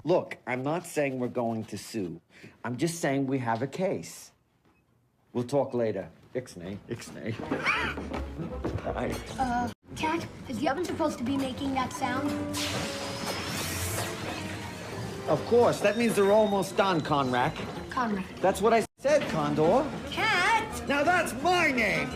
Look, I'm not saying we're going to sue. I'm just saying we have a case. We'll talk later. Ixnay, ixnay. Cat, is the oven supposed to be making that sound? Of course, that means they're almost done, Conrack. Conrad. That's what I said, Condor. Cat! Now that's my name!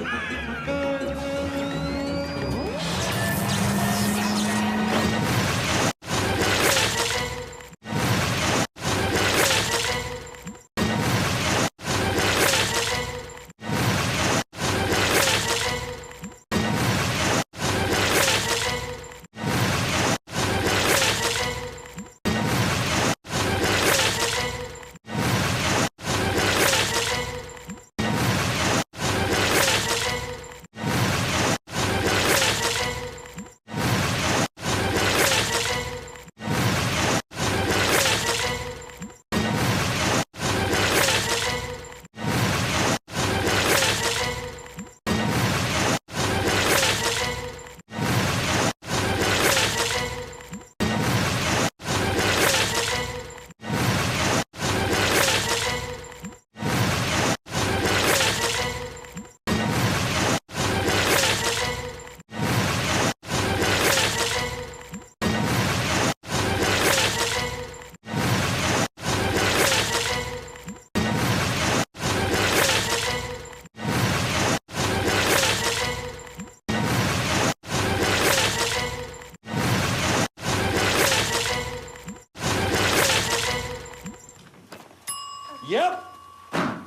Yep,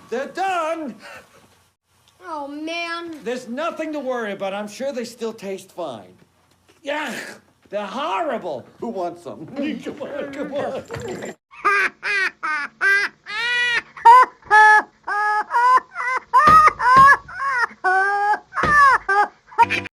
they're done. Oh, man. There's nothing to worry about. I'm sure they still taste fine. Yeah, they're horrible. Who wants some? Come on, come on.